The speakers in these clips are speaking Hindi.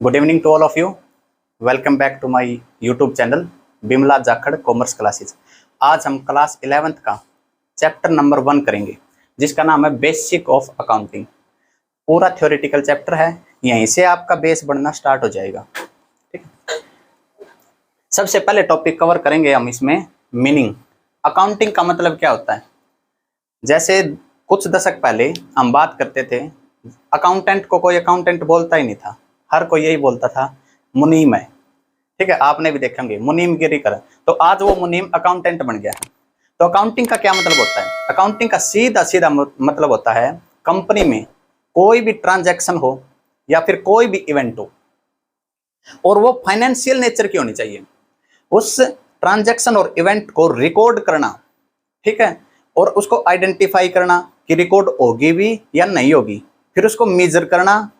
Good evening to all of you. Welcome back to my YouTube channel Bimla Jakhar commerce classes. आज हम क्लास 11th का चैप्टर नंबर 1 करेंगे, जिसका नाम है बेसिक ऑफ अकाउंटिंग। पूरा थ्योरेटिकल चैप्टर है, यहीं से आपका बेस बढ़ना स्टार्ट हो जाएगा। ठीक है, सबसे पहले टॉपिक कवर करेंगे हम इसमें मीनिंग। अकाउंटिंग का मतलब क्या होता है। जैसे कुछ दशक पहले हम बात करते थे, अकाउंटेंट को कोई अकाउंटेंट बोलता ही नहीं था, हर कोई यही बोलता था मुनीम है। ठीक है, आपने भी देखेंगे मुनीम गिरी कर, तो आज वो मुनीम अकाउंटेंट बन गया है। तो अकाउंटिंग का क्या मतलब होता है। अकाउंटिंग का सीधा सीधा मतलब होता है कंपनी में कोई भी ट्रांजैक्शन हो या फिर कोई भी इवेंट हो और वो फाइनेंशियल नेचर की होनी चाहिए। उस ट्रांजैक्शन और इवेंट को रिकॉर्ड करना, ठीक है, और उसको आइडेंटिफाई करना कि रिकॉर्ड होगी भी या नहीं होगी, फिर उसको मेजर करना,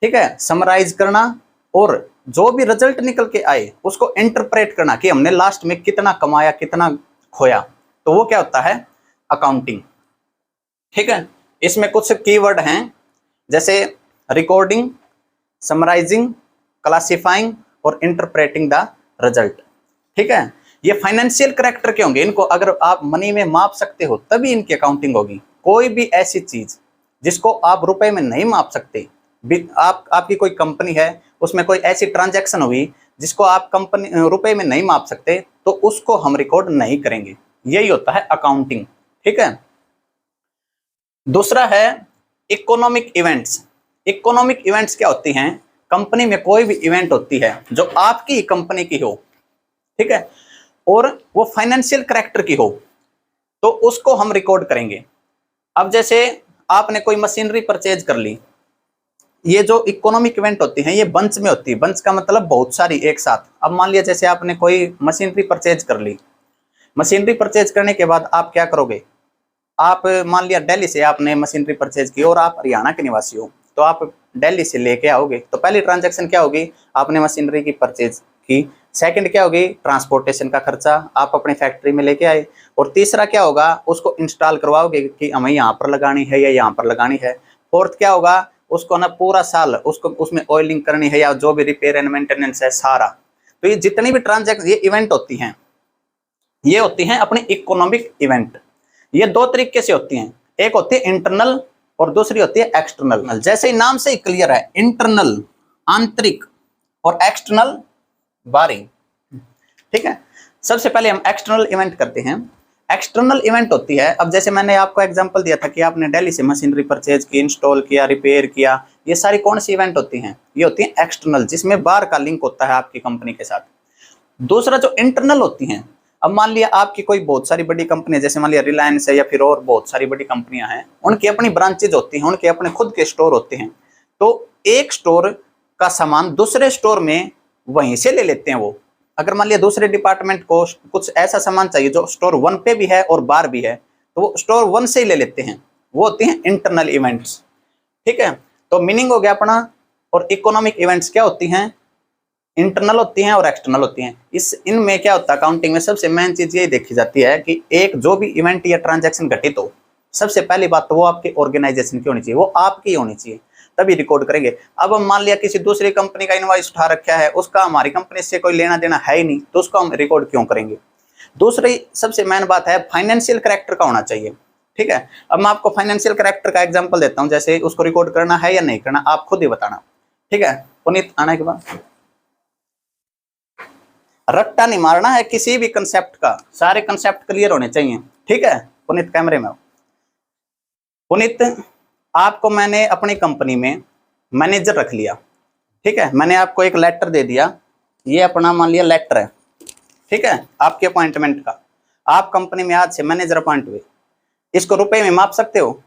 ठीक है, समराइज करना, और जो भी रिजल्ट निकल के आए उसको इंटरप्रेट करना कि हमने लास्ट में कितना कमाया कितना खोया। तो वो क्या होता है, अकाउंटिंग। ठीक है, इसमें कुछ कीवर्ड हैं जैसे रिकॉर्डिंग, समराइजिंग, क्लासिफाइंग और इंटरप्रेटिंग द रिजल्ट। ठीक है, ये फाइनेंशियल कैरेक्टर के होंगे। इनको अगर आप मनी में माप सकते हो तभी इनकी अकाउंटिंग होगी। कोई भी ऐसी चीज जिसको आप रुपए में नहीं माप सकते, आपकी कोई कंपनी है, उसमें कोई ऐसी ट्रांजैक्शन हुई जिसको आप कंपनी रुपए में नहीं माप सकते, तो उसको हम रिकॉर्ड नहीं करेंगे। यही होता है अकाउंटिंग। ठीक है, दूसरा है इकोनॉमिक इवेंट्स। इकोनॉमिक इवेंट्स क्या होती हैं, कंपनी में कोई भी इवेंट होती है जो आपकी कंपनी की हो, ठीक है, और वो फाइनेंशियल कैरेक्टर की हो, तो उसको हम रिकॉर्ड करेंगे। अब जैसे आपने कोई मशीनरी परचेज कर ली, ये जो इकोनॉमिक इवेंट होती हैं ये बंच में होती है। बंच का मतलब बहुत सारी एक साथ। अब मान लिया जैसे आपने कोई मशीनरी परचेज कर ली, मशीनरी परचेज करने के बाद आप क्या करोगे, आप मान लिया दिल्ली से आपने मशीनरी परचेज की और आप हरियाणा के निवासी हो, तो आप दिल्ली से लेके आओगे, तो पहली ट्रांजैक्शन क्या होगी, आपने मशीनरी की परचेज की। सेकंड क्या होगी, ट्रांसपोर्टेशन का खर्चा, आप अपनी फैक्ट्री में लेके आए। और तीसरा क्या होगा, उसको इंस्टॉल करवाओगे कि हमें यहाँ पर लगानी है या यहाँ पर लगानी है। फोर्थ क्या होगा, उसको ना पूरा साल उसको उसमें ऑयलिंग करनी है या जो भी रिपेयर एंड मेंटेनेंस है सारा। तो ये जितनी भी ट्रांजैक्शन ये इवेंट होती हैं, ये होती हैं अपनी इकोनॉमिक इवेंट। ये दो तरीके से होती हैं, एक होती है इंटरनल और दूसरी होती है एक्सटर्नल। जैसे ही नाम से ही क्लियर है, इंटरनल आंतरिक और एक्सटर्नल बाहरी। ठीक है, सबसे पहले हम एक्सटर्नल इवेंट करते हैं। एक्सटर्नल इवेंट होती है, अब जैसे मैंने आपको एग्जांपल दिया था कि आपने दिल्ली से मशीनरी परचेज की, इंस्टॉल किया, रिपेयर किया, ये सारी कौन सी इवेंट होती हैं, ये होती हैं एक्सटर्नल, जिसमें बाहर का लिंक होता है आपकी कंपनी के साथ। दूसरा जो इंटरनल होती हैं, अब मान लिया आपकी कोई बहुत सारी बड़ी कंपनी है, जैसे मान लिया रिलायंस है या फिर और बहुत सारी बड़ी कंपनियां हैं, उनकी अपनी ब्रांचेज होती हैं, उनके अपने खुद के स्टोर होते हैं। तो एक स्टोर का सामान दूसरे स्टोर में वहीं से ले लेते हैं वो। अगर मान लिया दूसरे डिपार्टमेंट को कुछ ऐसा सामान चाहिए जो स्टोर 1 पे भी है और बाहर भी है, तो वो स्टोर 1 से ही ले लेते हैं। वो होती हैं इंटरनल इवेंट्स। ठीक है, तो मीनिंग हो गया अपना। और इकोनॉमिक इवेंट्स क्या होती हैं, इंटरनल होती हैं और एक्सटर्नल होती हैं। इनमें क्या होता है, अकाउंटिंग में सबसे मेन चीज ये देखी जाती है कि एक जो भी इवेंट या ट्रांजैक्शन घटित हो, सबसे पहली बात तो वो आपके ऑर्गेनाइजेशन की होनी चाहिए, वो आपकी होनी चाहिए, तभी रिकॉर्ड करेंगे। अब हम मान लिया किसी दूसरी कंपनी का इनवॉइस उठा रखा है, उसका हमारी कंपनी से कोई लेना देना है ही नहीं, तो उसको हम रिकॉर्ड क्यों करेंगे। दूसरी सबसे मेन बात है फाइनेंशियल कैरेक्टर का होना चाहिए। ठीक है, अब मैं आपको फाइनेंशियल कैरेक्टर का एग्जांपल देता हूं, जैसे उसको रिकॉर्ड करना है या नहीं करना आप खुद ही बताना। ठीक है, पुनीत आने के बाद रट्टा नहीं मारना है किसी भी कंसेप्ट का, सारे कंसेप्ट क्लियर होने चाहिए। ठीक है, पुनीत कैमरे में। पुनीत, आपको मैंने अपनी कंपनी में मैनेजर रख लिया। ठीक है, मैंने आपको एक लेटर दे दिया, ये अपना मान लिया लेटर है, ठीक है, आपके अपॉइंटमेंट का। आप कंपनी में आज से मैनेजर अपॉइंट हुए, इसको रुपए में माप सकते हो?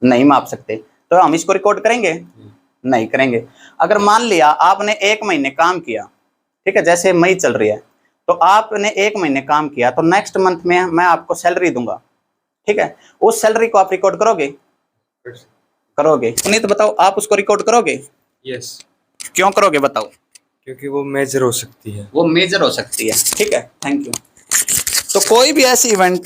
नहीं माप सकते, तो हम इसको रिकॉर्ड करेंगे? नहीं करेंगे। अगर मान लिया आपने 1 महीने काम किया, ठीक है, जैसे मई चल रही है, तो आपने 1 महीने काम किया, तो नेक्स्ट मंथ में मैं आपको सैलरी दूंगा। ठीक है, उस सैलरी को आप रिकॉर्ड करोगे? करोगे। पुनीत बताओ, आप उसको रिकॉर्ड करोगे? यस। क्यों करोगे बताओ? क्योंकि वो मेजर हो सकती है। वो मेजर हो सकती है। ठीक है, थैंक यू। तो कोई भी ऐसी इवेंट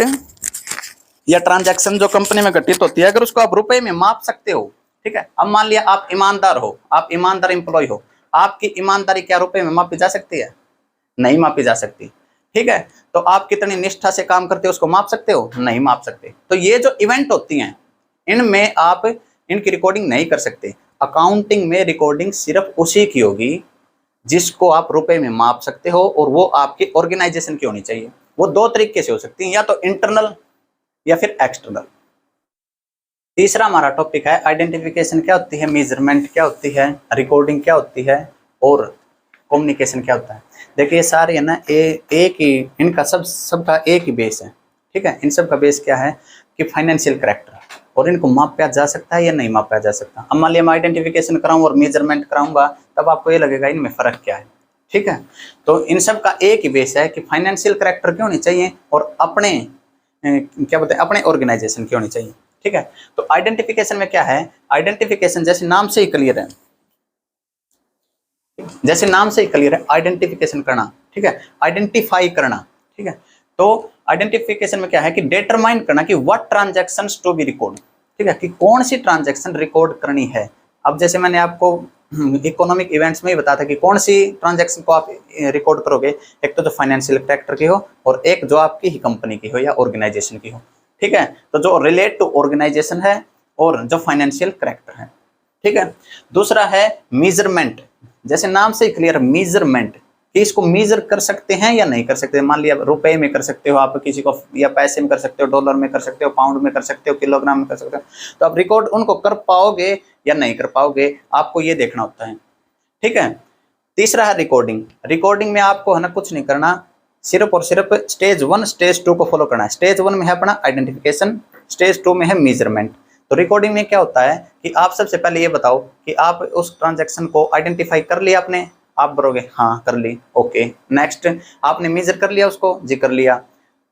या ट्रांजैक्शन जो कंपनी में घटित होती है, अगर उसको आप रुपए में माप सकते हो, ठीक है। अब मान लिया आप ईमानदार हो, आप ईमानदार एम्प्लॉय हो, आपकी ईमानदारी क्या रुपए में मापी जा सकती है? नहीं मापी जा सकती, ठीक है। तो आप कितनी निष्ठा से काम करते हो उसको माप सकते हो? नहीं माप सकते। तो ये जो इवेंट होती हैं इनमें आप इनकी रिकॉर्डिंग नहीं कर सकते। अकाउंटिंग में रिकॉर्डिंग सिर्फ उसी की होगी जिसको आप रुपए में माप सकते हो, और वो आपकी ऑर्गेनाइजेशन की होनी चाहिए। वो दो तरीके से हो सकती है, या तो इंटरनल या फिर एक्सटर्नल। तीसरा हमारा टॉपिक है आइडेंटिफिकेशन क्या होती है, मेजरमेंट क्या होती है, रिकॉर्डिंग क्या होती है, और कम्युनिकेशन क्या होता है। देखिए सारे है ना एक ही, इनका सबका एक ही बेस है, ठीक है। इन सब का बेस क्या है कि फाइनेंशियल कैरेक्टर, और इनको मापा जा सकता है या नहीं मापा जा सकता। अब मान लिया मैं आइडेंटिफिकेशन कराऊं और मेजरमेंट कराऊंगा, तब आपको ये लगेगा इनमें फर्क क्या है, ठीक है। तो इन सब का एक ही बेस है कि फाइनेंशियल कैरेक्टर क्यों होनी चाहिए, और अपने क्या बोलते हैं अपने ऑर्गेनाइजेशन की होनी चाहिए, ठीक है। तो आइडेंटिफिकेशन में क्या है, आइडेंटिफिकेशन जैसे नाम से ही क्लियर है, जैसे नाम से ही क्लियर है, आइडेंटिफिकेशन करना, ठीक है, आइडेंटिफाई करना, ठीक है। तो आइडेंटिफिकेशन में क्या है कि डिटरमाइन करना कि what transactions to be record, ठीक है, कि कौन सी ट्रांजैक्शन रिकॉर्ड करनी है। अब जैसे मैंने आपको इकोनॉमिक इवेंट्स में ही बताया था कि कौन सी ट्रांजैक्शन को आप रिकॉर्ड करोगे, एक तो जो फाइनेंशियल कैरेक्टर की हो, और एक जो आपकी ही कंपनी की हो या ऑर्गेनाइजेशन की हो, ठीक है। तो जो रिलेट टू ऑर्गेनाइजेशन है और जो फाइनेंशियल कैरेक्टर है, ठीक है। दूसरा है मेजरमेंट, जैसे नाम से ही क्लियर, मेजरमेंट कि इसको मेजर कर सकते हैं या नहीं कर सकते। मान लिया रुपए में कर सकते हो आप किसी को, या पैसे में कर सकते हो, डॉलर में कर सकते हो, पाउंड में कर सकते हो, किलोग्राम में कर सकते हो। तो आप रिकॉर्ड उनको कर पाओगे या नहीं कर पाओगे, आपको ये देखना होता है, ठीक है। तीसरा है रिकॉर्डिंग। रिकॉर्डिंग में आपको है ना कुछ नहीं करना, सिर्फ और सिर्फ स्टेज 1 स्टेज 2 को फॉलो करना है। स्टेज 1 में है अपना आइडेंटिफिकेशन, स्टेज 2 में है मेजरमेंट। तो रिकॉर्डिंग में क्या होता है कि आप सबसे पहले ये बताओ कि आप उस ट्रांजैक्शन को आइडेंटिफाई कर लिया आपने, आप बोलोगे हाँ कर ली, ओके। नेक्स्ट, आपने मेजर कर लिया उसको, जी कर लिया।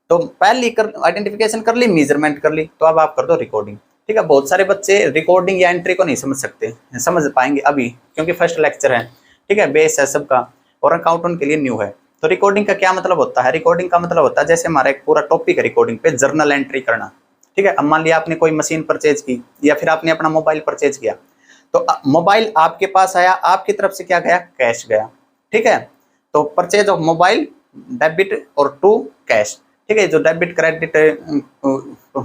तो पहली कर आइडेंटिफिकेशन कर ली, मेजरमेंट कर ली, तो अब आप कर दो रिकॉर्डिंग, ठीक है। बहुत सारे बच्चे रिकॉर्डिंग या एंट्री को नहीं समझ सकते, समझ पाएंगे अभी, क्योंकि फर्स्ट लेक्चर है, ठीक है, बेस है सबका, और अकाउंटेंट के लिए न्यू है। तो रिकॉर्डिंग का क्या मतलब होता है, रिकॉर्डिंग का मतलब होता है जैसे हमारा एक पूरा टॉपिक है रिकॉर्डिंग पे, जर्नल एंट्री करना, ठीक है। अब मान लिया आपने कोई मशीन परचेज की, या फिर आपने अपना मोबाइल परचेज किया, तो मोबाइल आपके पास आया, आपकी तरफ से क्या गया, कैश गया, ठीक है। तो परचेज ऑफ मोबाइल डेबिट और टू कैश, ठीक है। जो डेबिट क्रेडिट,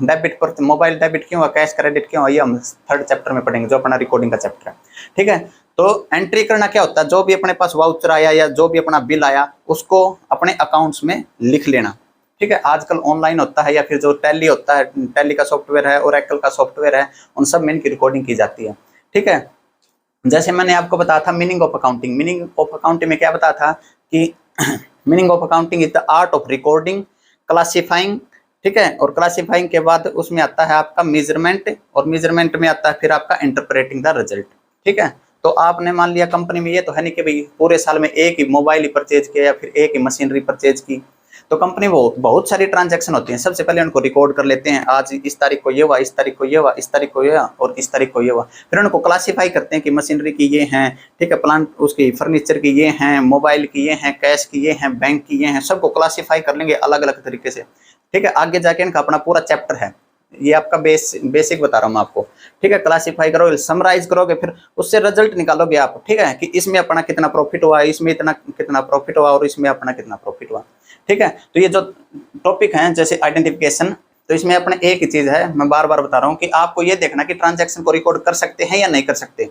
डेबिट पर मोबाइल डेबिट क्यों हुआ, कैश क्रेडिट क्यों हुआ, ये हम 3rd चैप्टर में पढ़ेंगे, जो अपना रिकॉर्डिंग का चैप्टर है, ठीक है। तो एंट्री करना क्या होता है, जो भी अपने पास वाउचर आया या जो भी अपना बिल आया उसको अपने अकाउंट्स में लिख लेना, ठीक है। आजकल ऑनलाइन होता है, या फिर जो टैली होता है, टैली का सॉफ्टवेयर है, ओरेकल का सॉफ्टवेयर है, उन सब में इनकी रिकॉर्डिंग की जाती है, ठीक है। जैसे मैंने आपको बताया था meaning of accounting, meaning of accounting में क्या बताया था कि meaning of accounting is the art of recording, classifying, ठीक है। और क्लासिफाइंग के बाद उसमें आता है आपका मेजरमेंट, और मेजरमेंट में आता है फिर आपका इंटरप्रेटिंग द रिजल्ट, ठीक है। तो आपने मान लिया कंपनी में, ये तो है नहीं कि भाई पूरे साल में एक ही मोबाइल ही परचेज किया या फिर एक ही मशीनरी परचेज की। तो कंपनी बहुत सारी ट्रांजैक्शन होती हैं, सबसे पहले उनको रिकॉर्ड कर लेते हैं, आज इस तारीख को ये हुआ, इस तारीख को ये हुआ, इस तारीख को ये हुआ, और इस तारीख को ये हुआ। फिर उनको क्लासिफाई करते हैं कि मशीनरी की ये हैं, ठीक है, प्लांट उसकी फर्नीचर की ये हैं, मोबाइल की ये हैं, कैश की ये हैं, बैंक की ये हैं, सबको क्लासिफाई कर लेंगे अलग अलग तरीके से, ठीक है। आगे जाके इनका अपना पूरा चैप्टर है, ये आपका बेसिक बता रहा हूँ मैं आपको, ठीक है। क्लासिफाई करोगे, समराइज करोगे, फिर उससे रिजल्ट निकालोगे आप, ठीक है, कि इसमें अपना कितना प्रॉफिट हुआ, इसमें इतना कितना प्रॉफिट हुआ, और इसमें अपना कितना प्रॉफिट हुआ, ठीक है। तो ये जो टॉपिक है जैसे आइडेंटिफिकेशन, तो इसमें अपने एक ही चीज है, मैं बार बार बता रहा हूँ कि आपको ये देखना कि ट्रांजैक्शन को रिकॉर्ड कर सकते हैं या नहीं कर सकते,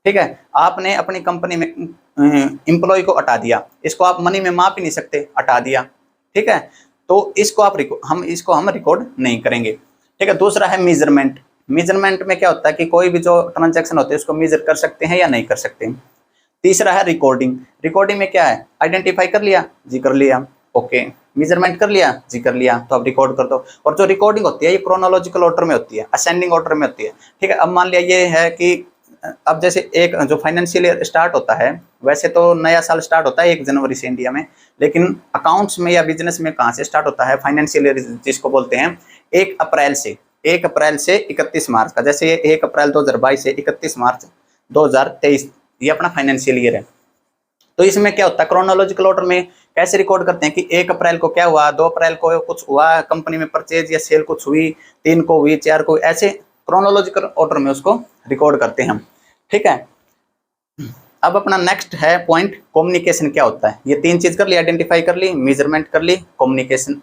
ठीक है। आपने अपनी कंपनी में एम्प्लॉय को हटा दिया, इसको आप मनी में माप ही नहीं सकते, हटा दिया, ठीक है। तो इसको हम रिकॉर्ड नहीं करेंगे, ठीक है। दूसरा है मेजरमेंट। मेजरमेंट में क्या होता है कि कोई भी जो ट्रांजैक्शन होते हैं उसको मेजर कर सकते हैं या नहीं कर सकते। तीसरा है रिकॉर्डिंग। रिकॉर्डिंग में क्या है, आइडेंटिफाई कर लिया, जी कर लिया, ओके। मेजरमेंट कर लिया, जी कर लिया, तो अब रिकॉर्ड कर दो। और जो रिकॉर्डिंग होती है ये क्रोनोलॉजिकल ऑर्डर में होती है, असेंडिंग ऑर्डर में होती है, ठीक है। अब मान लिया ये है कि अब जैसे एक जो फाइनेंशियल ईयर स्टार्ट होता है, वैसे तो नया साल स्टार्ट होता है 1 जनवरी से इंडिया में, लेकिन अकाउंट्स में या बिजनेस में कहाँ से स्टार्ट होता है, फाइनेंशियल ईयर जिसको बोलते हैं 1 अप्रैल से 31 मार्च का। जैसे ये 1 अप्रैल 2022 से 31 मार्च 2023 ये अपना फाइनेंशियल ईयर है। तो इसमें क्या होता है, क्रोनोलॉजिकल ऑर्डर में कैसे रिकॉर्ड करते हैं कि 1 अप्रैल को क्या हुआ, 2 अप्रैल को कुछ हुआ कंपनी में, परचेज या सेल कुछ हुई, 3 को हुई, 4 को, ऐसे क्रोनोलॉजिकल ऑर्डर में उसको रिकॉर्ड करते हैं हम। ठीक है, अब अपना नेक्स्ट है पॉइंट, कम्युनिकेशन क्या होता है। ये 3 चीज कर ली, आइडेंटिफाई कर ली, मेजरमेंट कर ली, कम्युनिकेशन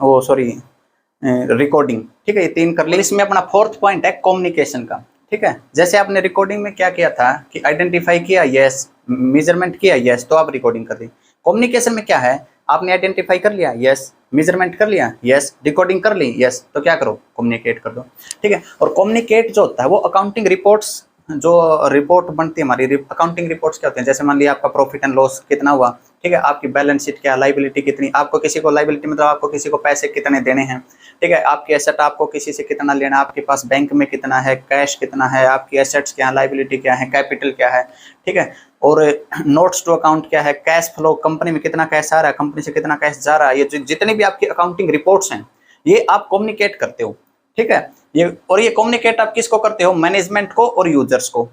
रिकॉर्डिंग। ठीक है, ये 3 कर ली। इसमें अपना 4th पॉइंट है कम्युनिकेशन का। ठीक है, जैसे आपने रिकॉर्डिंग में क्या किया था कि आइडेंटिफाई किया, यस, मेजरमेंट किया, यस, तो आप रिकॉर्डिंग कर दी। कम्युनिकेशन में क्या है, आपने आइडेंटिफाई कर लिया, यस, मेजरमेंट कर लिया, यस, रिकॉर्डिंग कर ली, यस, तो क्या करो, कम्युनिकेट कर दो। ठीक है, और कम्युनिकेट जो होता है वो अकाउंटिंग रिपोर्ट्स, जो रिपोर्ट बनती है हमारी अकाउंटिंग रिपोर्ट्स क्या होते हैं, जैसे मान लिया आपका प्रॉफिट एंड लॉस कितना हुआ, ठीक है, आपकी बैलेंस शीट क्या, लाइबिलिटी कितनी, आपको किसी को लाइबिलिटी मतलब आपको किसी को पैसे कितने देने हैं, ठीक है, आपकी एसेट आपको किसी से कितना लेना, आपके पास बैंक में कितना है, कैश कितना है, आपकी एसेट्स क्या है, लाइबिलिटी क्या है, कैपिटल क्या है, ठीक है, और नोट्स टू अकाउंट क्या है, कैश फ्लो, कंपनी में कितना कैश आ रहा है, कंपनी से कितना कैश जा रहा है, ये जितनी भी आपकी अकाउंटिंग रिपोर्ट्स हैं ये आप कम्युनिकेट करते हो। ठीक है, ये और ये कम्युनिकेट आप किसको करते हो, मैनेजमेंट को और यूजर्स को।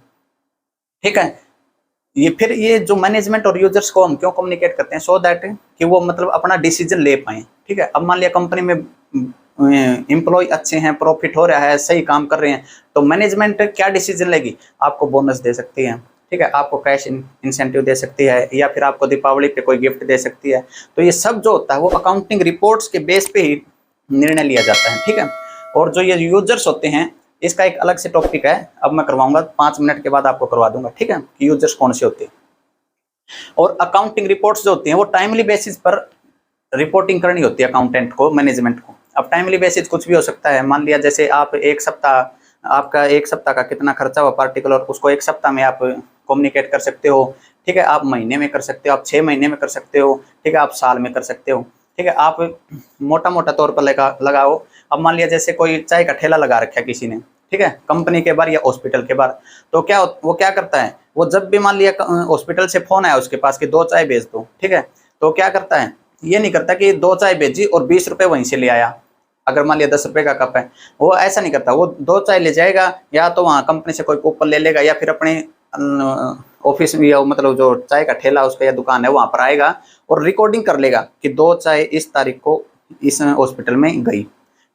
ठीक है, ये फिर ये जो मैनेजमेंट और यूजर्स को हम क्यों कम्युनिकेट करते हैं, सो दैट कि वो मतलब अपना डिसीजन ले पाए। ठीक है, अब मान लिया कंपनी में एम्प्लॉय अच्छे हैं, प्रॉफिट हो रहा है, सही काम कर रहे हैं, तो मैनेजमेंट क्या डिसीजन लेगी, आपको बोनस दे सकती है, ठीक है, आपको कैश इंसेंटिव दे सकती है, या फिर आपको दीपावली पे कोई गिफ्ट दे सकती है। तो ये सब जो होता है वो अकाउंटिंग रिपोर्ट्स के बेस पे ही निर्णय लिया जाता है। ठीक है, और जो ये यूजर्स होते हैं इसका एक अलग से टॉपिक है, अब मैं करवाऊंगा 5 मिनट के बाद आपको करवा दूंगा। ठीक है, कि यूजर्स कौन से होते हैं। और अकाउंटिंग रिपोर्ट्स जो होती हैं वो टाइमली बेसिस पर रिपोर्टिंग करनी होती है अकाउंटेंट को, मैनेजमेंट को। अब टाइमली बेसिस कुछ भी हो सकता है, मान लिया जैसे आप एक सप्ताह, आपका 1 सप्ताह का कितना खर्चा हुआ पार्टिकुलर, उसको 1 सप्ताह में आप कम्युनिकेट कर सकते हो। ठीक है, आप महीने में कर सकते हो, आप 6 महीने में कर सकते हो, ठीक है, आप साल में कर सकते हो। ठीक है, आप मोटा मोटा तौर पर लगाओ। अब मान लिया जैसे कोई चाय का ठेला लगा रखा है किसी ने, ठीक है, कंपनी के बाहर या हॉस्पिटल के बाहर, तो वो क्या करता है, वो जब भी मान लिया हॉस्पिटल से फोन आया उसके पास कि 2 चाय भेज दो, ठीक है, तो क्या करता है, ये नहीं करता कि 2 चाय भेजी और 20 रुपये वहीं से ले आया। अगर मान लिया 10 रुपये का कप है, वो ऐसा नहीं करता, वो 2 चाय ले जाएगा, या तो वहाँ कंपनी से कोई कूपन ले लेगा, या फिर अपने ऑफिस में, या मतलब जो चाय का ठेला उसका या दुकान है वहाँ पर आएगा और रिकॉर्डिंग कर लेगा कि 2 चाय इस तारीख को इस हॉस्पिटल में गई।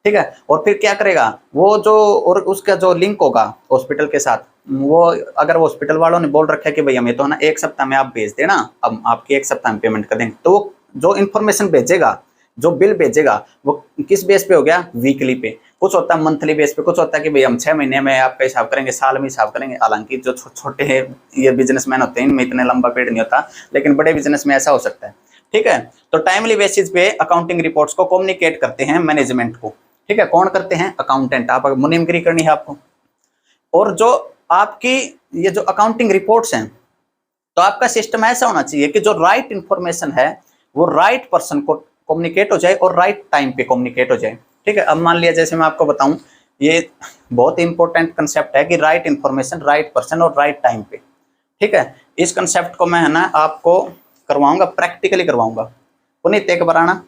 ठीक है, और फिर क्या करेगा वो जो, और उसका जो लिंक होगा हॉस्पिटल के साथ, वो अगर हॉस्पिटल वालों ने बोल रखा है कि भैया हमें तो ना 1 सप्ताह में आप भेज देना, अब आपकी 1 सप्ताह में पेमेंट कर देंगे, तो वो जो इन्फॉर्मेशन भेजेगा, जो बिल भेजेगा, वो किस बेस पे हो गया, वीकली पे, कुछ होता है मंथली बेस पे, कुछ होता है कि भैया हम 6 महीने में आपका हिसाब करेंगे, साल में हिसाब करेंगे। हालांकि जो छोटे ये बिजनेसमैन होते हैं इनमें इतने लंबा पीरियड नहीं होता, लेकिन बड़े बिजनेस में ऐसा हो सकता है। ठीक है, तो टाइमली बेसिस पे अकाउंटिंग रिपोर्ट्स को कम्युनिकेट करते हैं मैनेजमेंट को। ठीक है, कौन करते हैं, अकाउंटेंट। आप मुनीमगिरी करनी है आपको। और जो आपकी ये जो अकाउंटिंग रिपोर्ट्स हैं, तो आपका सिस्टम ऐसा होना चाहिए कि जो राइट इंफॉर्मेशन है वो राइट पर्सन को कम्युनिकेट हो जाए और राइट टाइम पे कम्युनिकेट हो जाए। ठीक है, अब मान लिया जैसे मैं आपको बताऊं, ये बहुत इंपॉर्टेंट कंसेप्ट है कि राइट इंफॉर्मेशन, राइट पर्सन और राइट टाइम पे। ठीक है, इस कंसेप्ट को मैं है ना आपको करवाऊंगा, प्रैक्टिकली करवाऊंगा। पुनीत एक बार आना,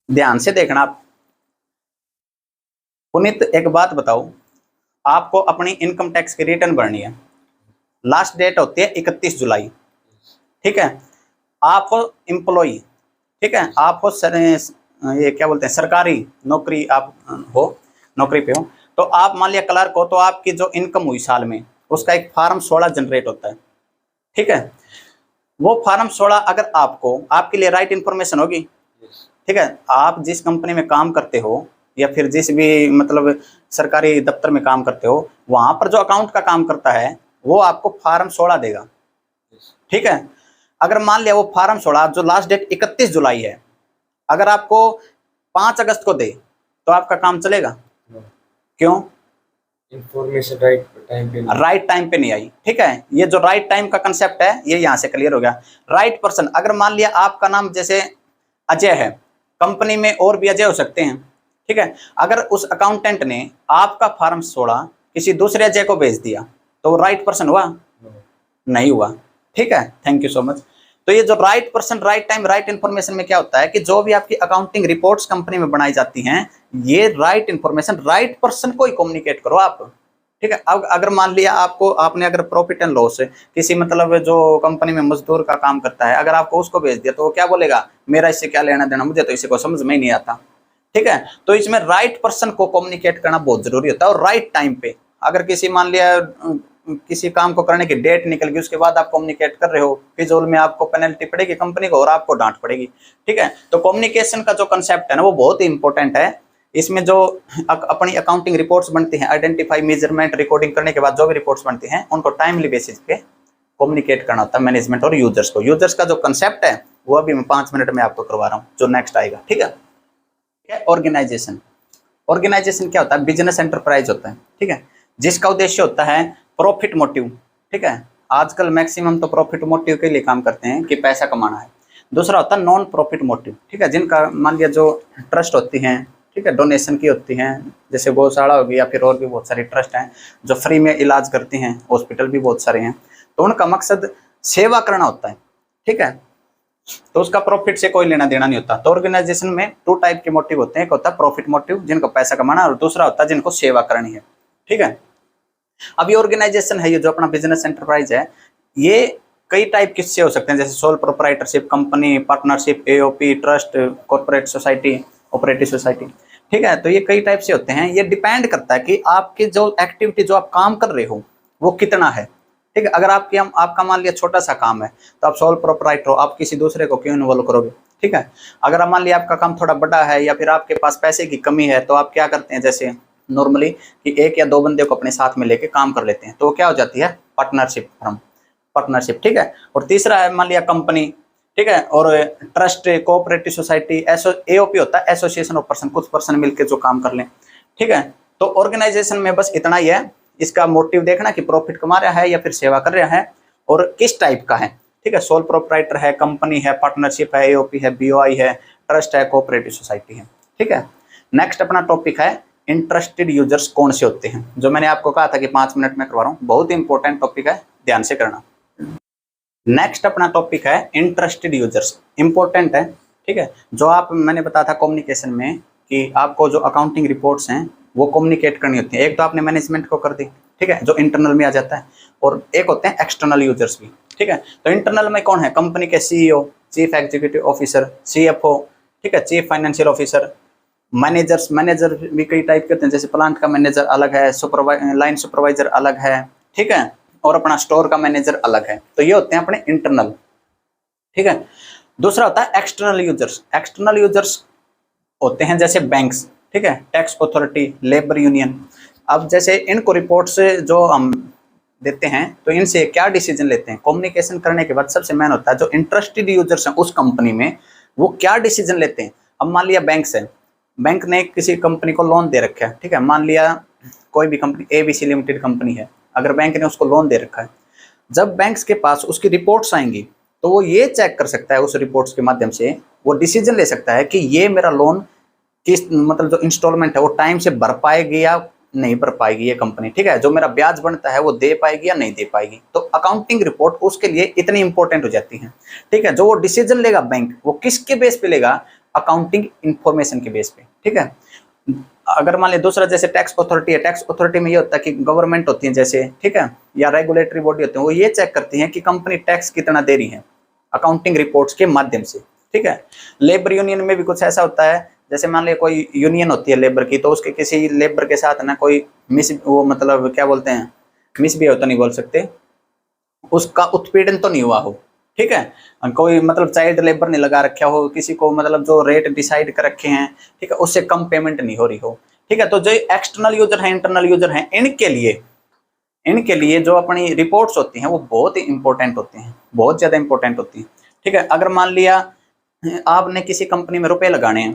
ध्यान से देखना आप। पुनीत एक बात बताओ, आपको अपनी इनकम टैक्स की रिटर्न भरनी है, लास्ट डेट होती है 31 जुलाई। ठीक है, आप हो एम्प्लॉई, ठीक है, आप हो ये क्या बोलते हैं, सरकारी नौकरी, आप हो नौकरी पे हो, तो आप मान लिया क्लर्क हो, तो आपकी जो इनकम हुई साल में उसका एक फॉर्म 16 जनरेट होता है। ठीक है, वो फॉर्म 16 अगर आपको, आपके लिए राइट इंफॉर्मेशन होगी। ठीक है, आप जिस कंपनी में काम करते हो या फिर जिस भी मतलब सरकारी दफ्तर में काम करते हो, वहां पर जो अकाउंट का काम करता है वो आपको फॉर्म 16 देगा। ठीक है, अगर मान लिया वो फॉर्म 16 जो लास्ट डेट 31 जुलाई है, अगर आपको 5 अगस्त को दे तो आपका काम चलेगा? क्यों? इंफॉर्मेशन राइट टाइम पे नहीं आई। ठीक है, ये जो राइट टाइम का कंसेप्ट है ये यहाँ से क्लियर हो गया। राइट पर्सन, अगर मान लिया आपका नाम जैसे अजय है, कंपनी में और भी अजय हो सकते हैं। ठीक है, अगर उस अकाउंटेंट ने आपका फॉर्म 16 किसी दूसरे अजय को भेज दिया तो वो राइट पर्सन हुआ? नहीं हुआ। ठीक है, थैंक यू सो मच। तो ये जो right person, right time, right information में क्या होता है कि जो भी आपकी अकाउंटिंग रिपोर्ट्स कंपनी में बनाई जाती हैं, ये राइट इंफॉर्मेशन राइट पर्सन को ही कम्युनिकेट करो आप। ठीक है। अब अगर मान लिया आपको, आपने अगर प्रॉफिट एंड लॉस किसी मतलब जो कंपनी में मजदूर का काम करता है, अगर आपको उसको भेज दिया तो वो क्या बोलेगा, मेरा इससे क्या लेना देना, मुझे तो इसी को समझ में ही नहीं आता। ठीक है, तो इसमें राइट पर्सन को कम्युनिकेट करना बहुत जरूरी होता है, और राइट टाइम पे। अगर किसी मान लिया किसी काम को करने की डेट निकल गई, उसके बाद आप कम्युनिकेट कर रहे हो, फिजूल में आपको पेनल्टी पड़ेगी कंपनी को और आपको डांट पड़ेगी। ठीक है, तो कम्युनिकेशन का जो कंसेप्ट है ना वो बहुत ही इंपॉर्टेंट है। इसमें जो अपनी अकाउंटिंग रिपोर्ट्स बनती हैं, आइडेंटिफाई, मेजरमेंट, रिकॉर्डिंग करने के बाद जो भी रिपोर्ट्स बनती हैं उनको टाइमली बेसिस पे कम्युनिकेट करना होता है मैनेजमेंट और यूजर्स को। यूजर्स का जो कंसेप्ट है वो अभी मैं 5 मिनट में आपको करवा रहा हूँ, जो नेक्स्ट आएगा। ठीक है, ऑर्गेनाइजेशन। ऑर्गेनाइजेशन क्या होता है, बिजनेस एंटरप्राइज होता है। ठीक है, जिसका उद्देश्य होता है प्रॉफिट मोटिव। ठीक है, आजकल मैक्सिमम तो प्रॉफिट मोटिव के लिए काम करते हैं कि पैसा कमाना है। दूसरा होता है नॉन प्रॉफिट मोटिव। ठीक है, जिनका मान लिया जो ट्रस्ट होती हैं, ठीक है, डोनेशन की होती हैं, जैसे गौशाला होगी या फिर और भी बहुत सारी ट्रस्ट हैं जो फ्री में इलाज करती हैं, हॉस्पिटल भी बहुत सारे हैं, तो उनका मकसद सेवा करना होता है। ठीक है, तो उसका प्रॉफिट से कोई लेना देना नहीं होता। तो ऑर्गेनाइजेशन में 2 टाइप के मोटिव होते हैं, एक होता है प्रॉफिट मोटिव जिनको पैसा कमाना, और दूसरा होता है जिनको सेवा करनी है। ठीक है, अब ये ऑर्गेनाइजेशन है, ये जो अपना बिजनेस एंटरप्राइज है, ये कई टाइप किससे हो सकते हैं, जैसे sole proprietorship, company, partnership, AOP, trust, corporate society, operative society. ठीक है, तो ये कई टाइप से होते हैं। ये डिपेंड करता है कि आपकी जो एक्टिविटी, जो आप काम कर रहे हो वो कितना है। ठीक है, अगर आपका मान लिया छोटा सा काम है तो आप सोल प्रोप्राइटर हो, आप किसी दूसरे को क्यों इन्वॉल्व करोगे। ठीक है, अगर मान लिया आपका काम थोड़ा बड़ा है या फिर आपके पास पैसे की कमी है तो आप क्या करते हैं, जैसे नॉर्मली कि 1 या 2 बंदे को अपने साथ में लेके काम कर लेते हैं, तो क्या हो जाती है, पार्टनरशिप फर्म, पार्टनरशिप। ठीक है, और तीसरा है मान लिया कंपनी। ठीक है, और ट्रस्ट, कोऑपरेटिव सोसाइटी, एओपी होता है एसोसिएशन ऑफ पर्सन, कुछ पर्सन मिलकर जो काम कर लें। ठीक है, तो ऑर्गेनाइजेशन में बस इतना ही है, इसका मोटिव देखना कि प्रॉफिट कमा रहा है या फिर सेवा कर रहा है और किस टाइप का है। ठीक है, सोल प्रोप्राइटर है, कंपनी है, पार्टनरशिप है, एओपी है, बीओआई है, ट्रस्ट है, कोऑपरेटिव सोसाइटी है। ठीक है, नेक्स्ट अपना टॉपिक है इंटरेस्टेड यूजर्स कौन से होते हैं, जो मैंने आपको कहा था कि 5 मिनट में करवा रहा हूँ, बहुत इंपॉर्टेंट टॉपिक है, ध्यान से करना। नेक्स्ट अपना टॉपिक है इंटरेस्टेड यूजर्स, इंपॉर्टेंट है। ठीक है, जो आप मैंने बताया था कम्युनिकेशन में कि आपको जो अकाउंटिंग रिपोर्ट्स हैं वो कम्युनिकेट करनी होती है। एक तो आपने मैनेजमेंट को कर दी, ठीक है, जो इंटरनल में आ जाता है, और एक होते हैं एक्सटर्नल यूजर्स भी। ठीक है, तो इंटरनल में कौन है, कंपनी के CEO, chief executive officer, CFO, ठीक है, chief financial officer, managers. Manager भी कई टाइप के होते हैं, जैसे प्लांट का मैनेजर अलग है, लाइन सुपरवाइजर अलग है। ठीक है, और अपना स्टोर का मैनेजर अलग है। तो ये होते हैं अपने इंटरनल। ठीक है, दूसरा होता है एक्सटर्नल यूजर्स। एक्सटर्नल यूजर्स होते हैं जैसे बैंक्स, ठीक है, टैक्स अथॉरिटी, लेबर यूनियन। अब जैसे इनको रिपोर्ट्स जो हम देते हैं तो इनसे क्या डिसीजन लेते हैं, कम्युनिकेशन करने के बाद सबसे मेन होता है जो इंटरेस्टेड यूजर्स हैं उस कंपनी में वो क्या डिसीजन लेते हैं। अब मान लिया बैंक्स है, बैंक ने किसी कंपनी को लोन दे रखा है, ठीक है, मान लिया कोई भी कंपनी एबीसी लिमिटेड कंपनी है, अगर बैंक ने उसको लोन दे रखा है, जब बैंक्स के पास उसकी रिपोर्ट्स आएंगी तो वो ये चेक कर सकता है, उस रिपोर्ट्स के माध्यम से वो डिसीजन ले सकता है कि ये मेरा लोन किस मतलब जो इंस्टॉलमेंट है वो टाइम से भर पाएगी या नहीं भर पाएगी ये कंपनी। ठीक है, जो मेरा ब्याज बनता है वो दे पाएगी या नहीं दे पाएगी। तो अकाउंटिंग रिपोर्ट उसके लिए इतनी इंपॉर्टेंट हो जाती है। ठीक है, जो वो डिसीजन लेगा बैंक, वो किसके बेस पे लेगा, अकाउंटिंग इंफॉर्मेशन के बेस पे। ठीक है, अगर मान लिया दूसरा जैसे टैक्स अथॉरिटी है, टैक्स अथॉरिटी में ये होता है कि गवर्नमेंट होती है जैसे, ठीक है, या रेगुलेटरी बॉडी होती है, वो ये चेक करती है कि कंपनी टैक्स कितना दे रही है अकाउंटिंग रिपोर्ट्स के माध्यम से। ठीक है, लेबर यूनियन में भी कुछ ऐसा होता है, जैसे मान लिया कोई यूनियन होती है लेबर की, तो उसके किसी लेबर के साथ ना कोई वो मतलब क्या बोलते हैं, मिसबिहेव तो नहीं बोल सकते, उसका उत्पीड़न तो नहीं हुआ हो। ठीक है, कोई मतलब चाइल्ड लेबर नहीं लगा रखा हो, किसी को मतलब जो रेट डिसाइड कर रखे हैं, ठीक है, उससे कम पेमेंट नहीं हो रही हो। ठीक है, तो जो एक्सटर्नल यूजर हैं, इंटरनल यूजर हैं, इनके लिए जो अपनी रिपोर्ट्स होती हैं वो बहुत ही इंपॉर्टेंट होती हैं, बहुत ज़्यादा इंपॉर्टेंट होती हैं। ठीक है, अगर मान लिया आपने किसी कंपनी में रुपए लगाने हैं,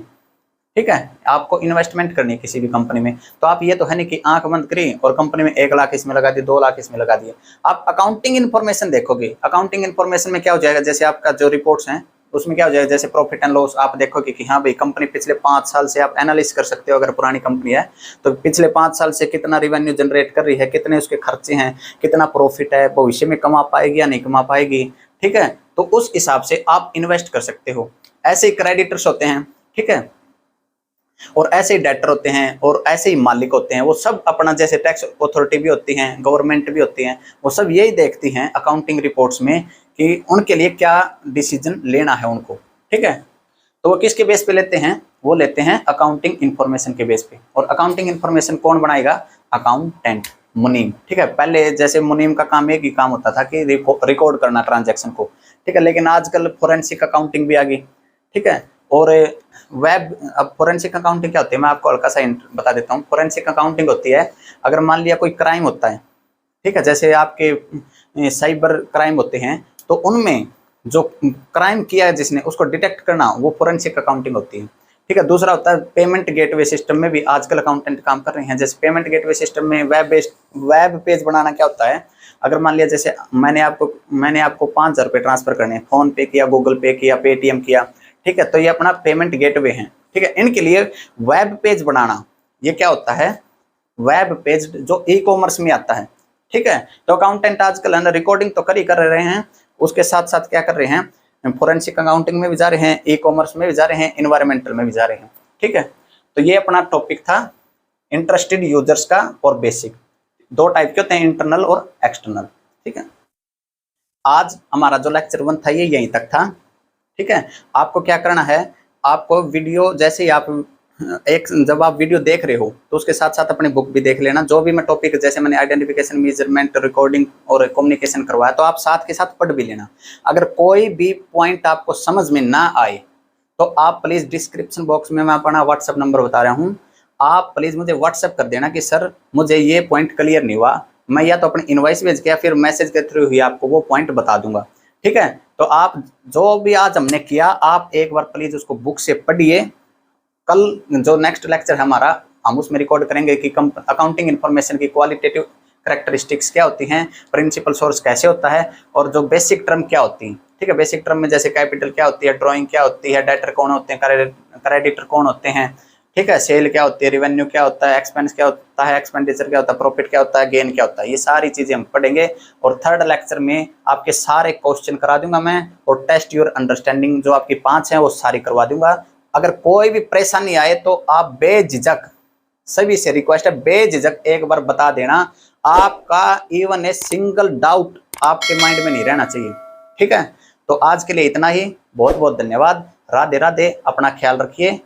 ठीक है, आपको इन्वेस्टमेंट करनी है किसी भी कंपनी में, तो आप ये तो है नहीं कि आंख बंद करी और कंपनी में 1 लाख इसमें लगा दिए, 2 लाख इसमें लगा दिए। आप अकाउंटिंग इन्फॉर्मेशन देखोगे, अकाउंटिंग इन्फॉर्मेशन में क्या हो जाएगा, जैसे आपका जो रिपोर्ट्स हैं उसमें क्या हो जाएगा, जैसे प्रॉफिट एंड लॉस आप देखोगे कि हाँ भाई कंपनी पिछले 5 साल से आप एनालिसिस कर सकते हो, अगर पुरानी कंपनी है तो पिछले 5 साल से कितना रिवेन्यू जनरेट कर रही है, कितने उसके खर्चे हैं, कितना प्रॉफिट है, भविष्य में कमा पाएगी या नहीं कमा पाएगी। ठीक है, तो उस हिसाब से आप इन्वेस्ट कर सकते हो। ऐसे क्रेडिटर्स होते हैं, ठीक है, और ऐसे ही डेटर होते हैं और ऐसे ही मालिक होते हैं, वो सब अपना, जैसे टैक्स अथॉरिटी भी होती हैं, गवर्नमेंट भी होती हैं, वो सब यही देखती हैं अकाउंटिंग रिपोर्ट्स में कि उनके लिए क्या डिसीजन लेना है उनको। ठीक है, तो वो किसके बेस पे लेते हैं? वो लेते हैं अकाउंटिंग इंफॉर्मेशन के बेस पे। और अकाउंटिंग इंफॉर्मेशन कौन बनाएगा? अकाउंटेंट, मुनीम। ठीक है, पहले जैसे मुनीम का काम एक ही काम होता था कि रिकॉर्ड करना ट्रांजैक्शन को। ठीक है, लेकिन आजकल फोरेंसिक अकाउंटिंग भी आ गई। ठीक है, और वेब, अब फोरेंसिक अकाउंटिंग क्या होती है मैं आपको हल्का सा बता देता हूँ। फोरेंसिक अकाउंटिंग होती है, अगर मान लिया कोई क्राइम होता है, ठीक है, जैसे आपके साइबर क्राइम होते हैं, तो उनमें जो क्राइम किया है जिसने, उसको डिटेक्ट करना, वो फोरेंसिक अकाउंटिंग होती है। ठीक है, दूसरा होता है पेमेंट गेटवे सिस्टम में भी आजकल अकाउंटेंट काम कर रहे हैं। जैसे पेमेंट गेटवे सिस्टम में वेब पेज बनाना क्या होता है? अगर मान लिया जैसे मैंने आपको 5,000 रुपये ट्रांसफर करने हैं, फोन पे किया, गूगल पे किया, पेटीएम किया, ठीक है, तो ये अपना पेमेंट गेटवे है। ठीक है, इनके लिए वेब पेज बनाना, ये क्या होता है? वेब पेज जो ई कॉमर्स में आता है। ठीक है, तो अकाउंटेंट आजकल है ना, रिकॉर्डिंग तो कर रहे हैं, उसके साथ साथ क्या कर रहे हैं? फोरेंसिक अकाउंटिंग में भी जा रहे हैं, ई कॉमर्स में भी जा रहे हैं, इन्वायरमेंटल में भी जा रहे हैं। ठीक है, तो ये अपना टॉपिक था इंटरेस्टेड यूजर्स का और बेसिक। दो टाइप के होते हैं, इंटरनल और एक्सटर्नल। ठीक है, आज हमारा जो लेक्चर 1 था ये यहीं तक था। ठीक है, आपको क्या करना है? आपको वीडियो जैसे ही आप जब आप वीडियो देख रहे हो तो उसके साथ साथ अपनी बुक भी देख लेना। जो भी मैं टॉपिक, जैसे मैंने आइडेंटिफिकेशन, मेजरमेंट, रिकॉर्डिंग और कम्युनिकेशन करवाया, तो आप साथ के साथ पढ़ भी लेना। अगर कोई भी पॉइंट आपको समझ में ना आए तो आप प्लीज़ डिस्क्रिप्शन बॉक्स में मैं अपना व्हाट्सअप नंबर बता रहा हूँ, आप प्लीज़ मुझे व्हाट्सअप कर देना कि सर मुझे ये पॉइंट क्लियर नहीं हुआ। मैं या तो अपनी इनवॉइस भेज के या फिर मैसेज के थ्रू ही आपको वो पॉइंट बता दूंगा। ठीक है, तो आप जो भी आज हमने किया, आप एक बार प्लीज़ उसको बुक से पढ़िए। कल जो नेक्स्ट लेक्चर है हमारा, हम उसमें रिकॉर्ड करेंगे कि अकाउंटिंग इन्फॉर्मेशन की क्वालिटेटिव करेक्टरिस्टिक्स क्या होती हैं, प्रिंसिपल सोर्स कैसे होता है, और जो बेसिक टर्म क्या होती हैं। ठीक है, बेसिक टर्म में जैसे कैपिटल क्या होती है, ड्राइंग क्या होती है, डेटर कौन होते हैं, क्रेडिटर कौन होते हैं, ठीक है, सेल क्या होती है, रिवेन्यू क्या होता है, एक्सपेंस क्या होता है, एक्सपेंडिचर क्या होता है, प्रॉफिट क्या होता है, गेन क्या होता है, ये सारी चीज़ें हम पढ़ेंगे। और थर्ड लेक्चर में आपके सारे क्वेश्चन करा दूंगा मैं, और टेस्ट योर अंडरस्टैंडिंग जो आपकी 5 हैं वो सारी करवा दूंगा। अगर कोई भी परेशानी आए तो आप बेझिझक, सभी से रिक्वेस्ट है, बेझिझक एक बार बता देना। आपका इवन ए सिंगल डाउट आपके माइंड में नहीं रहना चाहिए। ठीक है, तो आज के लिए इतना ही। बहुत बहुत धन्यवाद। राधे राधे, अपना ख्याल रखिए।